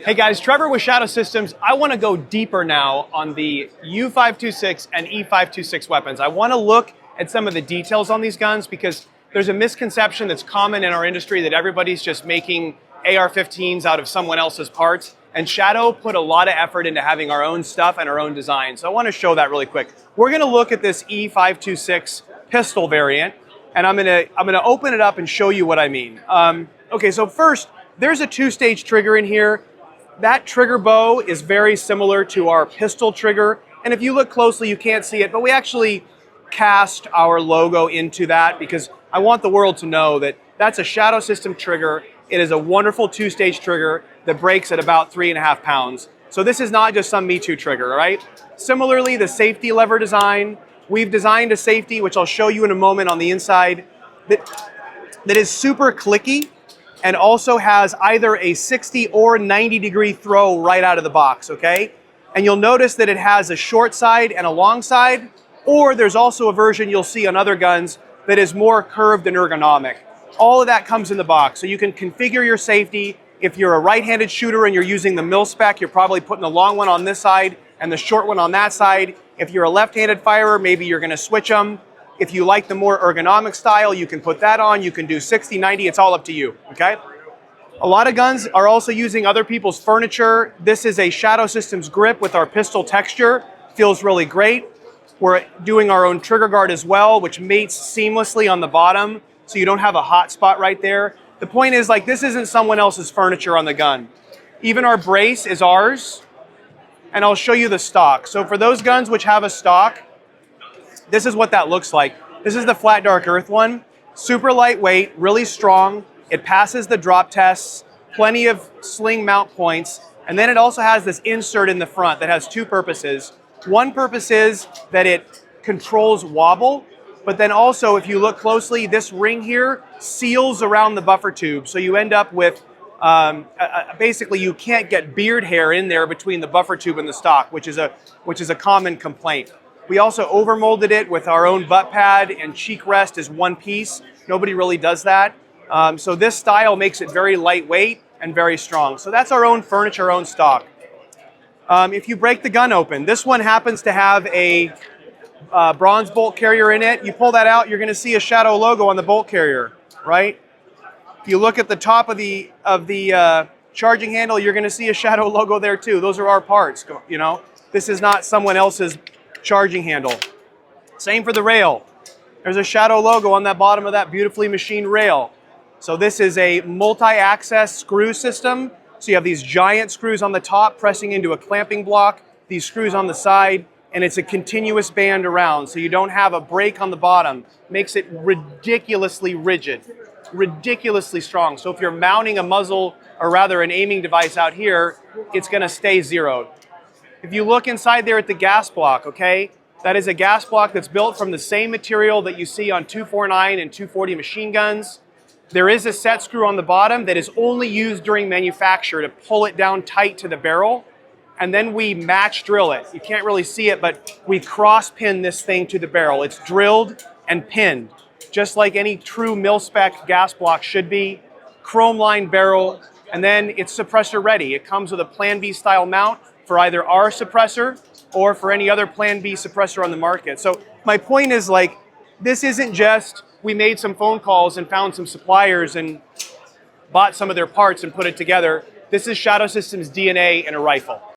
Hey guys, Trevor with Shadow Systems. I want to go deeper now on the U526 and E526 weapons. I want to look at some of the details on these guns because there's a misconception that's common in our industry that everybody's just making AR-15s out of someone else's parts. And Shadow put a lot of effort into having our own stuff and our own design. So I want to show that really quick. We're going to look at this E526 pistol variant, and I'm going to open it up and show you what I mean. Okay, so first, there's a two-stage trigger in here. That trigger bow is very similar to our pistol trigger. And if you look closely, you can't see it, but we actually cast our logo into that because I want the world to know that that's a Shadow System trigger. It is a wonderful two-stage trigger that breaks at about 3.5 pounds. So this is not just some Me Too trigger, right? Similarly, the safety lever design, we've designed a safety, which I'll show you in a moment on the inside, that is super clicky and also has either a 60 or 90 degree throw right out of the box, okay? And you'll notice that it has a short side and a long side, or there's also a version you'll see on other guns that is more curved and ergonomic. All of that comes in the box, so you can configure your safety. If you're a right-handed shooter and you're using the mil-spec, you're probably putting the long one on this side and the short one on that side. If you're a left-handed firer, maybe you're gonna switch them. If you like the more ergonomic style, you can put that on. You can do 60, 90, it's all up to you, okay? A lot of guns are also using other people's furniture. This is a Shadow Systems grip with our pistol texture. Feels really great. We're doing our own trigger guard as well, which mates seamlessly on the bottom, so you don't have a hot spot right there. The point is, like, this isn't someone else's furniture on the gun. Even our brace is ours, and I'll show you the stock. So for those guns which have a stock, this is what that looks like. This is the Flat Dark Earth one. Super lightweight, really strong. It passes the drop tests, plenty of sling mount points, and then it also has this insert in the front that has two purposes. One purpose is that it controls wobble, but then also, if you look closely, this ring here seals around the buffer tube, so you end up with, basically you can't get beard hair in there between the buffer tube and the stock, which is a common complaint. We also overmolded it with our own butt pad, and cheek rest is one piece. Nobody really does that. So this style makes it very lightweight and very strong. So that's our own furniture, our own stock. If you break the gun open, this one happens to have a bronze bolt carrier in it. You pull that out, you're going to see a Shadow logo on the bolt carrier, right? If you look at the top of the charging handle, you're going to see a Shadow logo there too. Those are our parts, you know. This is not someone else's charging handle. Same for the rail. There's a Shadow logo on that bottom of that beautifully machined rail. So this is a multi-access screw system. So you have these giant screws on the top pressing into a clamping block, these screws on the side, and it's a continuous band around. So you don't have a break on the bottom. Makes it ridiculously rigid, ridiculously strong. So if you're mounting a muzzle, or rather an aiming device out here, it's gonna stay zeroed. If you look inside there at the gas block, okay, that is a gas block that's built from the same material that you see on 249 and 240 machine guns. There is a set screw on the bottom that is only used during manufacture to pull it down tight to the barrel, and then we match drill it. You can't really see it, but we cross pin this thing to the barrel. It's drilled and pinned, just like any true mil-spec gas block should be. Chrome lined barrel, and then it's suppressor ready. It comes with a Plan B style mount for either our suppressor or for any other Plan B suppressor on the market. So my point is, like, this isn't just we made some phone calls and found some suppliers and bought some of their parts and put it together. This is Shadow Systems DNA in a rifle.